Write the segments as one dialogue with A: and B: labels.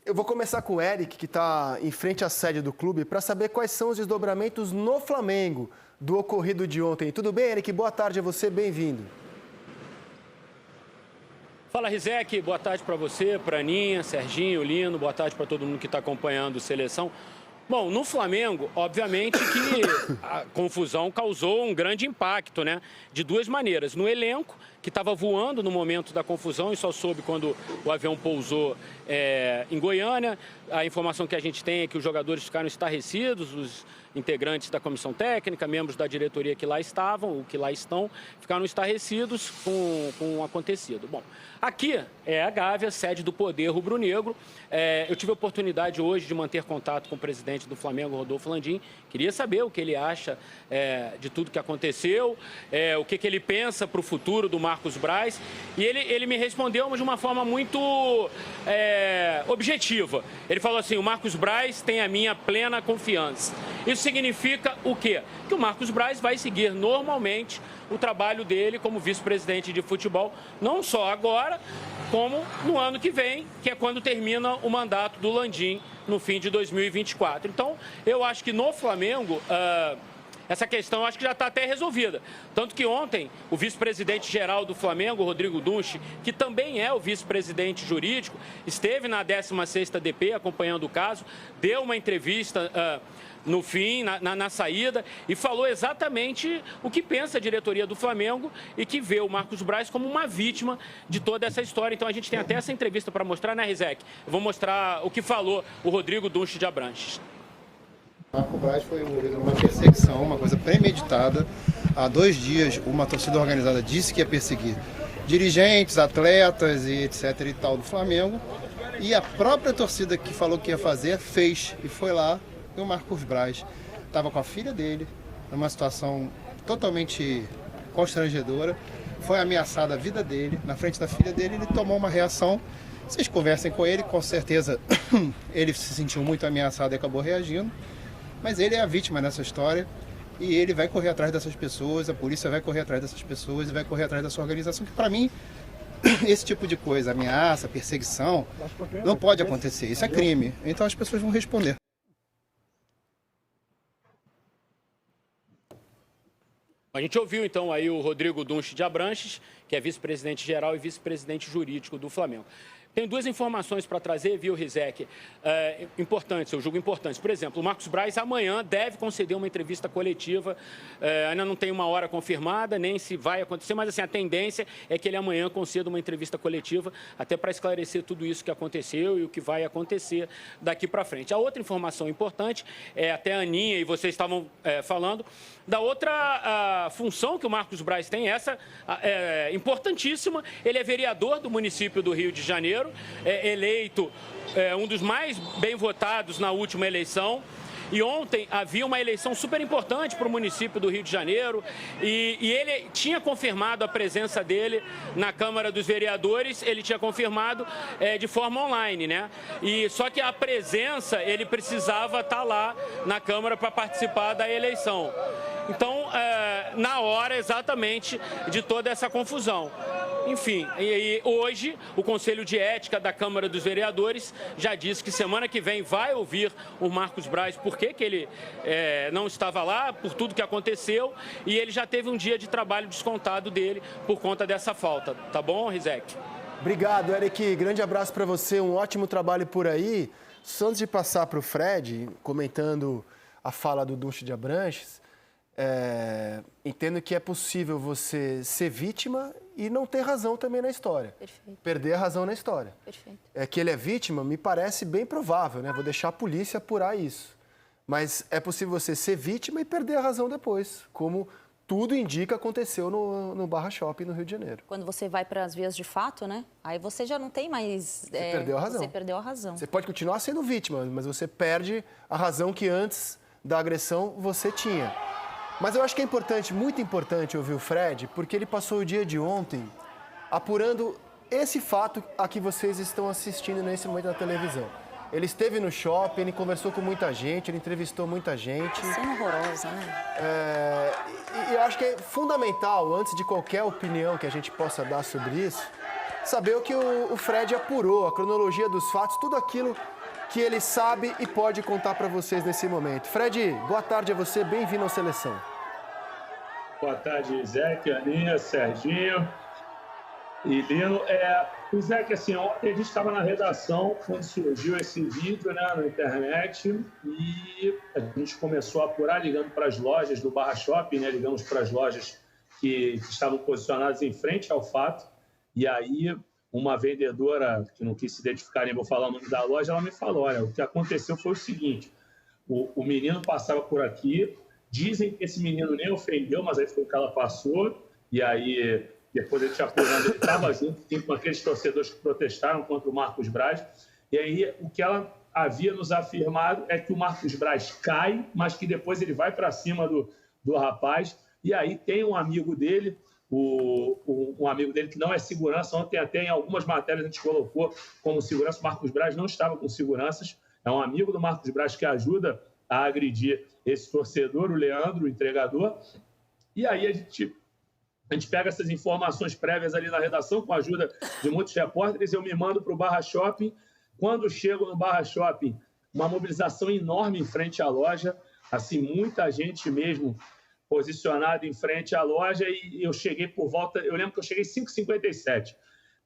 A: Eu vou começar com o Eric, que está em frente à sede do clube, para saber quais são os desdobramentos no Flamengo do ocorrido de ontem. Tudo bem, Eric? Boa tarde a você, bem-vindo.
B: Fala, Rizek, boa tarde para você, para Aninha, Serginho, Lino, boa tarde para todo mundo que está acompanhando a seleção. Bom, no Flamengo, obviamente que a confusão causou um grande impacto, né? De duas maneiras. No elenco, que estava voando no momento da confusão e só soube quando o avião pousou em Goiânia. A informação que a gente tem é que os jogadores ficaram estarrecidos, os integrantes da comissão técnica, membros da diretoria que lá estavam, ou que lá estão, ficaram estarrecidos com o acontecido. Bom, aqui é a Gávea, sede do Poder Rubro-Negro. Eu tive a oportunidade hoje de manter contato com o presidente do Flamengo, Rodolfo Landim. Queria saber o que ele acha de tudo que aconteceu, o que ele pensa para o futuro do Marcos Braz. E ele me respondeu de uma forma muito objetiva. Ele falou assim: o Marcos Braz tem a minha plena confiança. Isso significa o quê? Que o Marcos Braz vai seguir normalmente o trabalho dele como vice-presidente de futebol, não só agora, como no ano que vem, que é quando termina o mandato do Landim, no fim de 2024. Então, eu acho que no Flamengo, essa questão acho que já está até resolvida. Tanto que ontem, o vice-presidente geral do Flamengo, Rodrigo Dunche, que também é o vice-presidente jurídico, esteve na 16ª DP acompanhando o caso, deu uma entrevista no fim, na saída, e falou exatamente o que pensa a diretoria do Flamengo e que vê o Marcos Braz como uma vítima de toda essa história. Então a gente tem até essa entrevista para mostrar, né, Rizek? Eu vou mostrar o que falou o Rodrigo Dunche de Abranches.
C: O Marcos Braz foi envolvido numa perseguição, uma coisa premeditada. Há 2 dias, uma torcida organizada disse que ia perseguir dirigentes, atletas e etc. e tal do Flamengo. E a própria torcida que falou que ia fazer, fez. E foi lá, e o Marcos Braz estava com a filha dele, numa situação totalmente constrangedora. Foi ameaçada a vida dele, na frente da filha dele, ele tomou uma reação. Vocês conversem com ele, com certeza ele se sentiu muito ameaçado e acabou reagindo. Mas ele é a vítima nessa história e ele vai correr atrás dessas pessoas, a polícia vai correr atrás dessas pessoas e vai correr atrás dessa organização, que para mim, esse tipo de coisa, ameaça, perseguição, não pode acontecer, isso é crime. Então as pessoas vão responder.
B: A gente ouviu então aí o Rodrigo Dunche de Abranches, que é vice-presidente geral e vice-presidente jurídico do Flamengo. Tenho 2 informações para trazer, viu, Rizek, importantes, eu julgo importantes. Por exemplo, o Marcos Braz amanhã deve conceder uma entrevista coletiva, ainda não tem uma hora confirmada, nem se vai acontecer, mas assim, a tendência é que ele amanhã conceda uma entrevista coletiva, até para esclarecer tudo isso que aconteceu e o que vai acontecer daqui para frente. A outra informação importante, até a Aninha e vocês estavam falando, da outra função que o Marcos Braz tem, essa importantíssima. Ele é vereador do município do Rio de Janeiro, eleito um dos mais bem votados na última eleição. E ontem havia uma eleição super importante para o município do Rio de Janeiro e ele tinha confirmado a presença dele na Câmara dos Vereadores, ele tinha confirmado de forma online, né? E só que a presença, ele precisava estar lá na Câmara para participar da eleição. Então, na hora exatamente de toda essa confusão. Enfim, e hoje o Conselho de Ética da Câmara dos Vereadores já disse que semana que vem vai ouvir o Marcos Braz por que ele não estava lá, por tudo que aconteceu, e ele já teve um dia de trabalho descontado dele por conta dessa falta. Tá bom, Rizek?
A: Obrigado, Eric. Grande abraço para você, um ótimo trabalho por aí. Só antes de passar para o Fred, comentando a fala do Dunche de Abranches, entendo que é possível você ser vítima e não ter razão também na história.
D: Perfeito.
A: Perder a razão na história.
D: Perfeito.
A: Que ele é vítima, me parece bem provável, né? Vou deixar a polícia apurar isso. Mas é possível você ser vítima e perder a razão depois, como tudo indica aconteceu no Barra Shopping, no Rio de Janeiro.
D: Quando você vai para as vias de fato, né? Aí você já não tem mais...
A: Você perdeu a razão.
D: Você perdeu a razão.
A: Você pode continuar sendo vítima, mas você perde a razão que antes da agressão você tinha. Mas eu acho que é importante, muito importante ouvir o Fred, porque ele passou o dia de ontem apurando esse fato a que vocês estão assistindo nesse momento na televisão. Ele esteve no shopping, ele conversou com muita gente, ele entrevistou muita gente.
D: Cena horrorosa, né?
A: E eu acho que é fundamental, antes de qualquer opinião que a gente possa dar sobre isso, saber o que o Fred apurou, a cronologia dos fatos, tudo aquilo que ele sabe e pode contar para vocês nesse momento. Fred, boa tarde a você, bem-vindo ao Seleção.
E: Boa tarde, Zeke, Aninha, Serginho e Lino. O Zeke, assim, ontem a gente estava na redação quando surgiu esse vídeo, né, na internet, e a gente começou a apurar ligando para as lojas do Barra Shopping, né, ligamos para as lojas que estavam posicionadas em frente ao fato, e aí uma vendedora, que não quis se identificar, nem vou falar o nome da loja, ela me falou, olha, o que aconteceu foi o seguinte, o menino passava por aqui, dizem que esse menino nem ofendeu, mas aí foi o que ela passou, e aí depois ele apurando, ele estava junto com aqueles torcedores que protestaram contra o Marcos Braz, e aí o que ela havia nos afirmado é que o Marcos Braz cai, mas que depois ele vai para cima do rapaz, e aí tem um amigo dele, um amigo dele que não é segurança, ontem até em algumas matérias a gente colocou como segurança, o Marcos Braz não estava com seguranças, é um amigo do Marcos Braz que ajuda a agredir esse torcedor, o Leandro, o entregador, e aí a gente pega essas informações prévias ali na redação, com a ajuda de muitos repórteres, eu me mando para o Barra Shopping. Quando chego no Barra Shopping, uma mobilização enorme em frente à loja, assim, muita gente mesmo posicionada em frente à loja, e eu cheguei por volta, eu lembro que eu cheguei 5h57,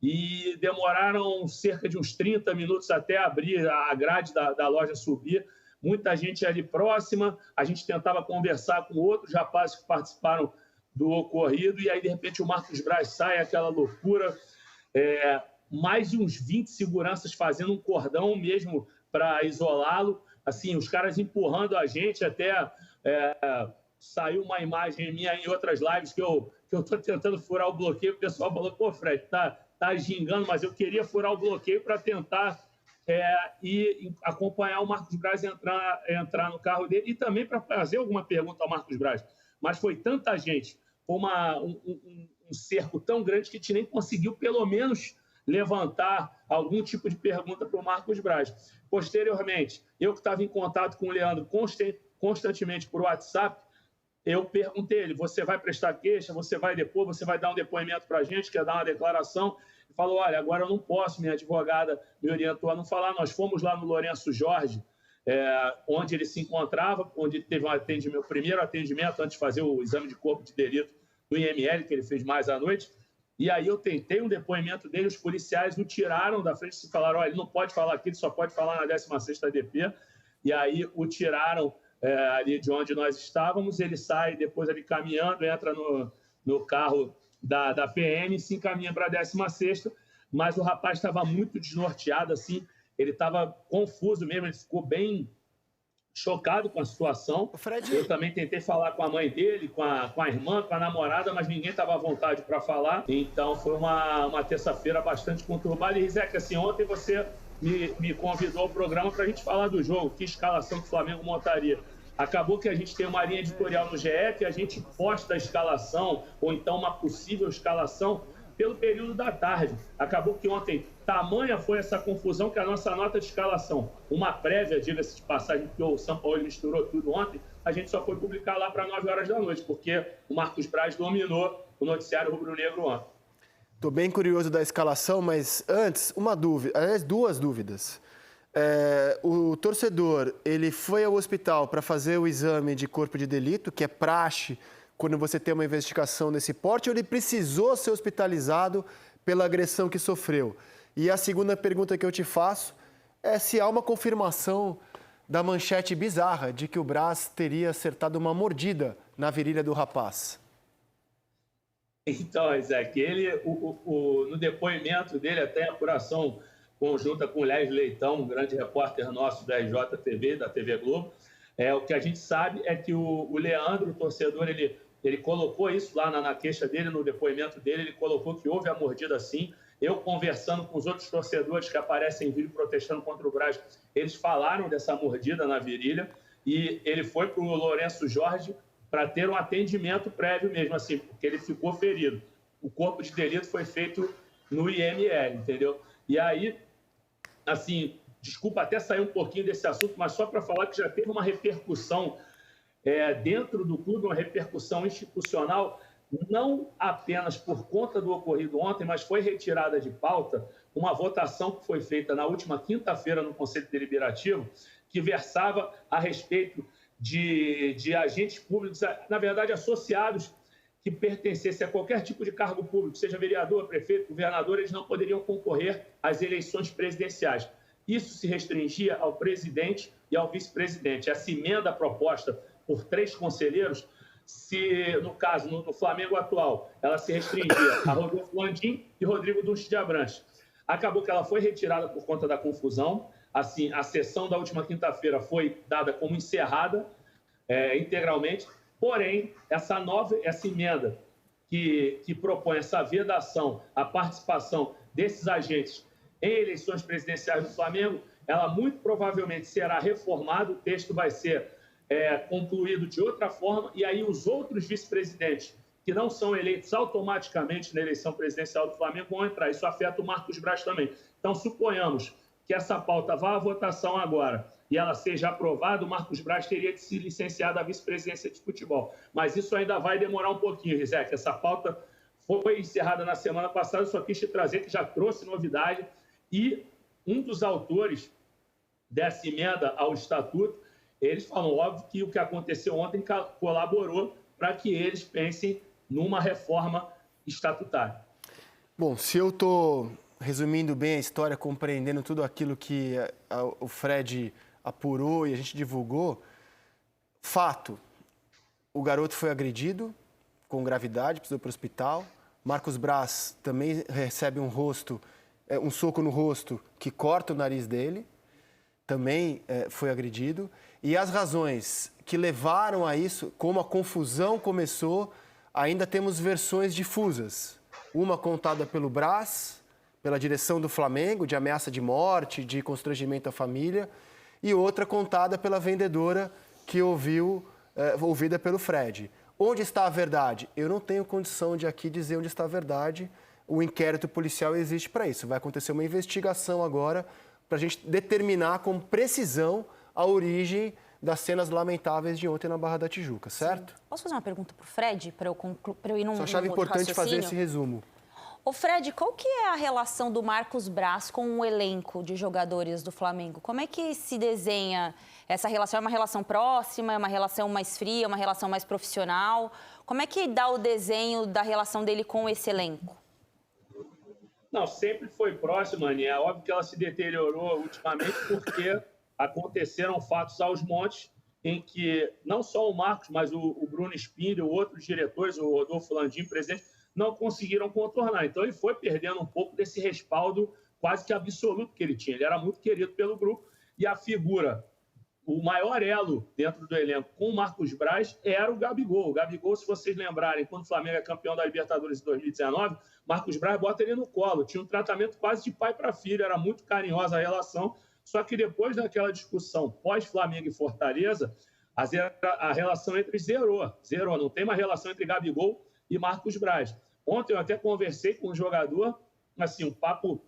E: e demoraram cerca de uns 30 minutos até abrir a grade da loja subir, muita gente ali próxima, a gente tentava conversar com outros rapazes que participaram do ocorrido, e aí, de repente, o Marcos Braz sai, aquela loucura, mais de uns 20 seguranças fazendo um cordão mesmo para isolá-lo, assim, os caras empurrando a gente, até saiu uma imagem minha em outras lives que eu estou tentando furar o bloqueio, o pessoal falou, pô, Fred, tá gingando, mas eu queria furar o bloqueio para tentar e acompanhar o Marcos Braz entrar no carro dele, e também para fazer alguma pergunta ao Marcos Braz. Mas foi tanta gente, foi um cerco tão grande que a gente nem conseguiu, pelo menos, levantar algum tipo de pergunta para o Marcos Braz. Posteriormente, eu que estava em contato com o Leandro constantemente por WhatsApp, eu perguntei a ele, você vai prestar queixa, você vai depor, você vai dar um depoimento para a gente, quer dar uma declaração? Ele falou, olha, agora eu não posso, minha advogada me orientou a não falar, nós fomos lá no Lourenço Jorge, onde ele se encontrava, onde teve o primeiro atendimento antes de fazer o exame de corpo de delito do IML, que ele fez mais à noite, e aí eu tentei um depoimento dele, os policiais o tiraram da frente e falaram, olha, ele não pode falar aqui, ele só pode falar na 16ª DP, e aí o tiraram ali de onde nós estávamos, ele sai depois ali caminhando, entra no carro da PM, se encaminha para a 16ª, mas o rapaz estava muito desnorteado, assim, ele estava confuso mesmo, ele ficou bem chocado com a situação.
A: Fred...
E: Eu também tentei falar com a mãe dele, com a irmã, com a namorada, mas ninguém estava à vontade para falar. Então foi uma terça-feira bastante conturbada. E, Zé, que assim, ontem você me convidou ao programa para a gente falar do jogo, que escalação que o Flamengo montaria. Acabou que a gente tem uma linha editorial no GE que a gente posta a escalação, ou então uma possível escalação, pelo período da tarde. Acabou que ontem, tamanha foi essa confusão que a nossa nota de escalação, uma prévia, diga-se de passagem, porque o São Paulo misturou tudo ontem, a gente só foi publicar lá para 9 horas da noite, porque o Marcos Braz dominou o noticiário rubro-negro ontem.
A: Estou bem curioso da escalação, mas antes, uma dúvida, aliás, duas dúvidas. O torcedor, ele foi ao hospital para fazer o exame de corpo de delito, que é praxe quando você tem uma investigação desse porte, ou ele precisou ser hospitalizado pela agressão que sofreu? E a segunda pergunta que eu te faço é se há uma confirmação da manchete bizarra de que o Braz teria acertado uma mordida na virilha do rapaz.
E: Então, Isaac, ele, no depoimento dele, até a apuração conjunta com o Lés Leitão, um grande repórter nosso da RJTV, da TV Globo, o que a gente sabe é que o Leandro, o torcedor, ele colocou isso lá na queixa dele, no depoimento dele, ele colocou que houve a mordida sim. Eu conversando com os outros torcedores que aparecem em vídeo protestando contra o Braz, eles falaram dessa mordida na virilha e ele foi para o Lourenço Jorge para ter um atendimento prévio mesmo, assim, porque ele ficou ferido. O corpo de delito foi feito no IML, entendeu? E aí, assim, desculpa até sair um pouquinho desse assunto, mas só para falar que já teve uma repercussão dentro do clube, uma repercussão institucional não apenas por conta do ocorrido ontem, mas foi retirada de pauta uma votação que foi feita na última quinta-feira no Conselho Deliberativo, que versava a respeito de agentes públicos, na verdade, associados que pertencessem a qualquer tipo de cargo público, seja vereador, prefeito, governador, eles não poderiam concorrer às eleições presidenciais. Isso se restringia ao presidente e ao vice-presidente. Essa emenda proposta por 3 conselheiros, se, no caso, no Flamengo atual, ela se restringia a Rodolfo Landim e Rodrigo Dunst de Abranches. Acabou que ela foi retirada por conta da confusão. Assim, a sessão da última quinta-feira foi dada como encerrada integralmente. Porém, essa emenda que propõe essa vedação à participação desses agentes em eleições presidenciais do Flamengo, ela muito provavelmente será reformada, o texto vai ser concluído de outra forma, e aí os outros vice-presidentes que não são eleitos automaticamente na eleição presidencial do Flamengo vão entrar. Isso afeta o Marcos Braz também. Então, suponhamos que essa pauta vá à votação agora e ela seja aprovada, o Marcos Braz teria de se licenciar da vice-presidência de futebol. Mas isso ainda vai demorar um pouquinho, Rizek. Essa pauta foi encerrada na semana passada, eu só quis te trazer que já trouxe novidade. E um dos autores dessa emenda ao Estatuto, eles falam, óbvio, que o que aconteceu ontem colaborou para que eles pensem numa reforma estatutária.
A: Bom, se eu estou resumindo bem a história, compreendendo tudo aquilo que o Fred apurou e a gente divulgou, fato, o garoto foi agredido com gravidade, precisou ir para o hospital. Marcos Braz também recebe um soco no rosto que corta o nariz dele, também foi agredido. E as razões que levaram a isso, como a confusão começou, ainda temos versões difusas. Uma contada pelo Braz, pela direção do Flamengo, de ameaça de morte, de constrangimento à família, e outra contada pela vendedora que ouvida pelo Fred. Onde está a verdade? Eu não tenho condição de aqui dizer onde está a verdade. O inquérito policial existe para isso. Vai acontecer uma investigação agora para a gente determinar com precisão a origem das cenas lamentáveis de ontem na Barra da Tijuca, certo?
D: Sim. Posso fazer uma pergunta para o Fred, para eu ir num
A: Só achava importante fazer esse resumo.
D: Ô Fred, qual que é a relação do Marcos Braz com o elenco de jogadores do Flamengo? Como é que se desenha essa relação? É uma relação próxima, é uma relação mais fria, é uma relação mais profissional? Como é que dá o desenho da relação dele com esse elenco?
E: Não, sempre foi próxima, Aninha. É óbvio que ela se deteriorou ultimamente porque aconteceram fatos aos montes em que não só o Marcos, mas o Bruno Spindel, outros diretores, o Rodolfo Landim, presidente, não conseguiram contornar. Então, ele foi perdendo um pouco desse respaldo quase que absoluto que ele tinha. Ele era muito querido pelo grupo e a figura, o maior elo dentro do elenco com o Marcos Braz era o Gabigol. O Gabigol, se vocês lembrarem, quando o Flamengo é campeão da Libertadores em 2019, Marcos Braz bota ele no colo. Tinha um tratamento quase de pai para filho, era muito carinhosa a relação. Só que depois daquela discussão pós-Flamengo e Fortaleza, a relação entre eles zerou. Não tem mais relação entre Gabigol e Marcos Braz. Ontem eu até conversei com um jogador, assim, um papo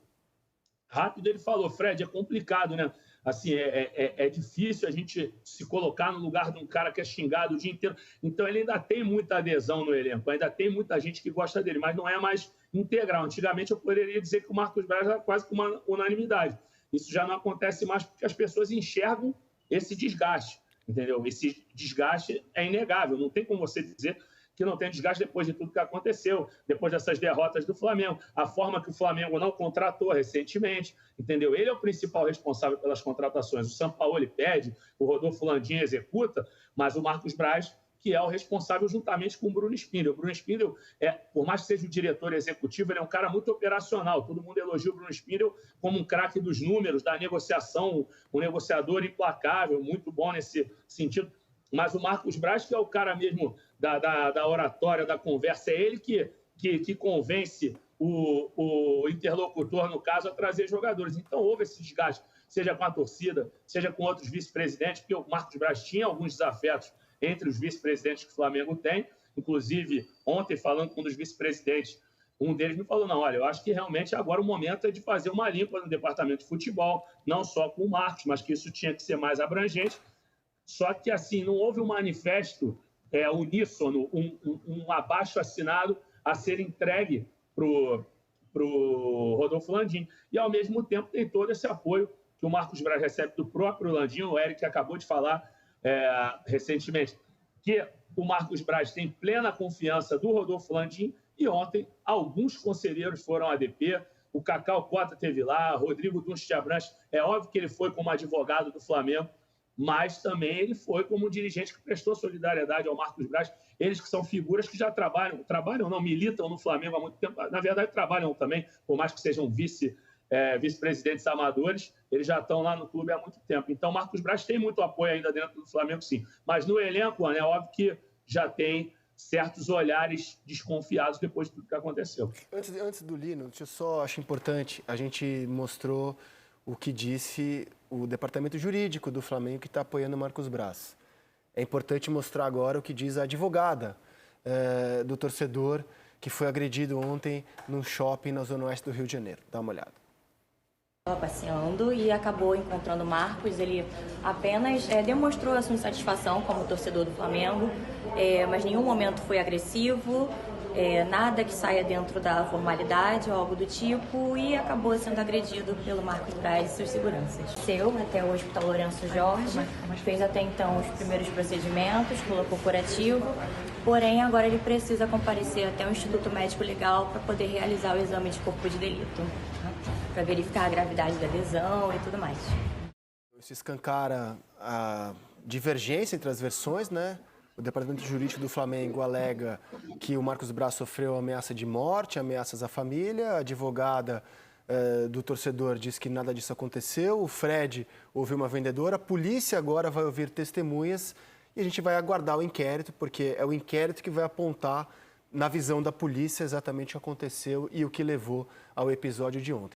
E: rápido, ele falou, Fred, é complicado, né? Assim, é difícil a gente se colocar no lugar de um cara que é xingado o dia inteiro. Então, ele ainda tem muita adesão no elenco, ainda tem muita gente que gosta dele, mas não é mais integral. Antigamente, eu poderia dizer que o Marcos Braz era quase que uma unanimidade. Isso já não acontece mais porque as pessoas enxergam esse desgaste, entendeu? Esse desgaste é inegável, não tem como você dizer que não tem desgaste depois de tudo que aconteceu, depois dessas derrotas do Flamengo, a forma que o Flamengo não contratou recentemente, entendeu? Ele é o principal responsável pelas contratações. O Sampaoli pede, o Rodolfo Landim executa, mas o Marcos Braz, que é o responsável juntamente com o Bruno Spindel. O Bruno Spindel, por mais que seja o diretor executivo, ele é um cara muito operacional. Todo mundo elogia o Bruno Spindel como um craque dos números, da negociação, um negociador implacável, muito bom nesse sentido. Mas o Marcos Braz, que é o cara mesmo da oratória, da conversa, é ele que convence o interlocutor, no caso, a trazer jogadores. Então, houve esse desgaste, seja com a torcida, seja com outros vice-presidentes, porque o Marcos Braz tinha alguns desafetos entre os vice-presidentes que o Flamengo tem. Inclusive, ontem, falando com um dos vice-presidentes, um deles me falou, não, olha, eu acho que realmente agora o momento é de fazer uma limpa no departamento de futebol, não só com o Marcos, mas que isso tinha que ser mais abrangente. Só que, assim, não houve um manifesto uníssono, um abaixo-assinado a ser entregue para o Rodolfo Landim. E, ao mesmo tempo, tem todo esse apoio que o Marcos Braz recebe do próprio Landim. O Eric acabou de falar recentemente que o Marcos Braz tem plena confiança do Rodolfo Landim. E ontem, alguns conselheiros foram à ADP, o Cacau Cota esteve lá, Rodrigo Dunst de Abranches. É óbvio que ele foi como advogado do Flamengo, mas também ele foi como um dirigente que prestou solidariedade ao Marcos Braz. Eles que são figuras que já trabalham não, militam no Flamengo há muito tempo. Na verdade, trabalham também, por mais que sejam vice-presidentes amadores, eles já estão lá no clube há muito tempo. Então, Marcos Braz tem muito apoio ainda dentro do Flamengo, sim. Mas no elenco, é óbvio que já tem certos olhares desconfiados depois de tudo que aconteceu.
A: Antes do Lino, acho importante, a gente mostrou o que disse o departamento jurídico do Flamengo que está apoiando o Marcos Braz. É importante mostrar agora o que diz a advogada do torcedor que foi agredido ontem num shopping na Zona Oeste do Rio de Janeiro. Dá uma olhada.
F: Estava passeando e acabou encontrando o Marcos. Ele apenas demonstrou a sua insatisfação como torcedor do Flamengo, mas em nenhum momento foi agressivo, nada que saia dentro da formalidade ou algo do tipo, e acabou sendo agredido pelo Marcos Braz e seus seguranças. Desceu até o Hospital Lourenço Jorge, fez até então os primeiros procedimentos, colocou curativo, porém agora ele precisa comparecer até o Instituto Médico Legal para poder realizar o exame de corpo de delito, para verificar a gravidade da lesão e tudo mais.
A: Isso escancara a divergência entre as versões, né? O departamento jurídico do Flamengo alega que o Marcos Braz sofreu ameaça de morte, ameaças à família. A advogada do torcedor diz que nada disso aconteceu. O Fred ouviu uma vendedora. A polícia agora vai ouvir testemunhas e a gente vai aguardar o inquérito, porque é o inquérito que vai apontar, na visão da polícia, exatamente o que aconteceu e o que levou ao episódio de ontem.